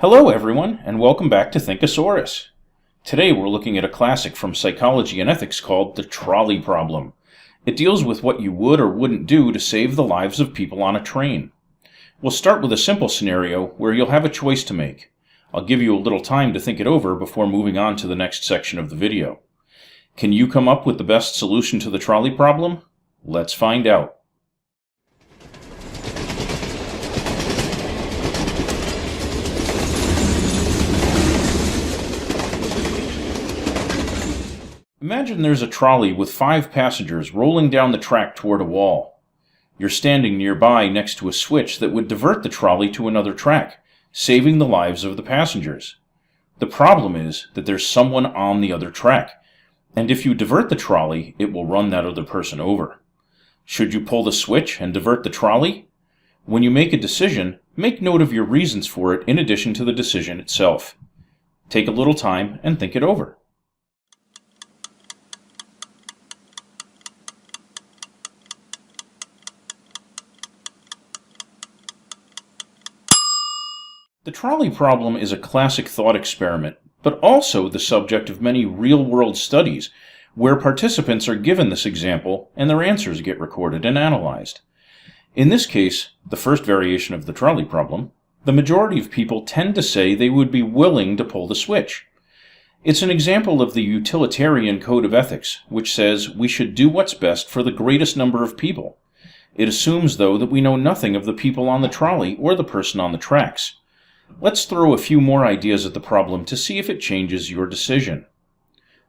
Hello everyone, and welcome back to Thinkasaurus. Today we're looking at a classic from psychology and ethics called the trolley problem. It deals with what you would or wouldn't do to save the lives of people on a train. We'll start with a simple scenario where you'll have a choice to make. I'll give you a little time to think it over before moving on to the next section of the video. Can you come up with the best solution to the trolley problem? Let's find out. Imagine there's a trolley with 5 passengers rolling down the track toward a wall. You're standing nearby next to a switch that would divert the trolley to another track, saving the lives of the passengers. The problem is that there's someone on the other track, and if you divert the trolley, it will run that other person over. Should you pull the switch and divert the trolley? When you make a decision, make note of your reasons for it in addition to the decision itself. Take a little time and think it over. The trolley problem is a classic thought experiment, but also the subject of many real-world studies where participants are given this example and their answers get recorded and analyzed. In this case, the first variation of the trolley problem, the majority of people tend to say they would be willing to pull the switch. It's an example of the utilitarian code of ethics, which says we should do what's best for the greatest number of people. It assumes, though, that we know nothing of the people on the trolley or the person on the tracks. Let's throw a few more ideas at the problem to see if it changes your decision.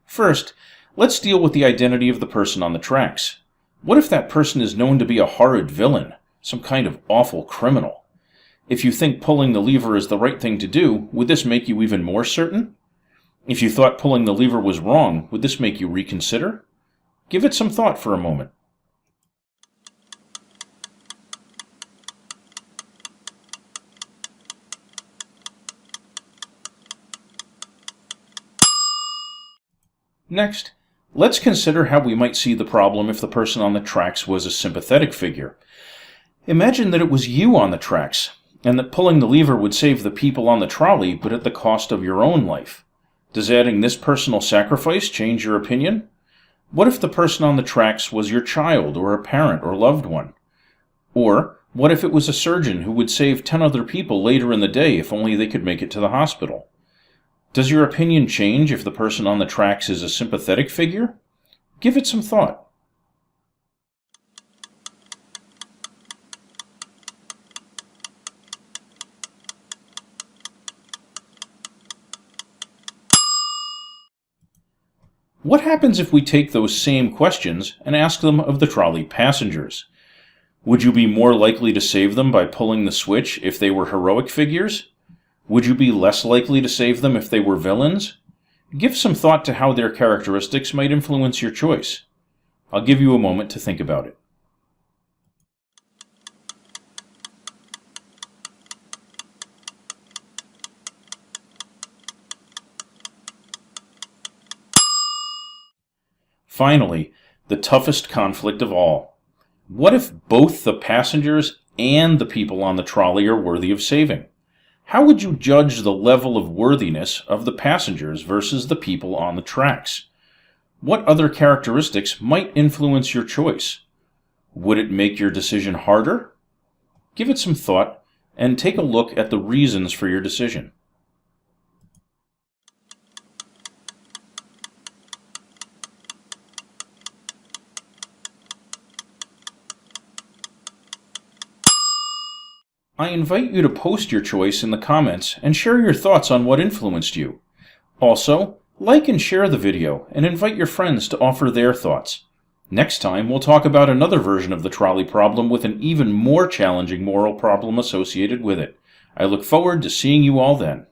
First, let's deal with the identity of the person on the tracks. What if that person is known to be a horrid villain, some kind of awful criminal? If you think pulling the lever is the right thing to do, would this make you even more certain? If you thought pulling the lever was wrong, would this make you reconsider? Give it some thought for a moment. Next, let's consider how we might see the problem if the person on the tracks was a sympathetic figure. Imagine that it was you on the tracks, and that pulling the lever would save the people on the trolley, but at the cost of your own life. Does adding this personal sacrifice change your opinion? What if the person on the tracks was your child, or a parent, or loved one? Or, what if it was a surgeon who would save 10 other people later in the day if only they could make it to the hospital? Does your opinion change if the person on the tracks is a sympathetic figure? Give it some thought. What happens if we take those same questions and ask them of the trolley passengers? Would you be more likely to save them by pulling the switch if they were heroic figures? Would you be less likely to save them if they were villains? Give some thought to how their characteristics might influence your choice. I'll give you a moment to think about it. Finally, the toughest conflict of all. What if both the passengers and the people on the trolley are worthy of saving? How would you judge the level of worthiness of the passengers versus the people on the tracks? What other characteristics might influence your choice? Would it make your decision harder? Give it some thought and take a look at the reasons for your decision. I invite you to post your choice in the comments and share your thoughts on what influenced you. Also, like and share the video and invite your friends to offer their thoughts. Next time, we'll talk about another version of the trolley problem with an even more challenging moral problem associated with it. I look forward to seeing you all then.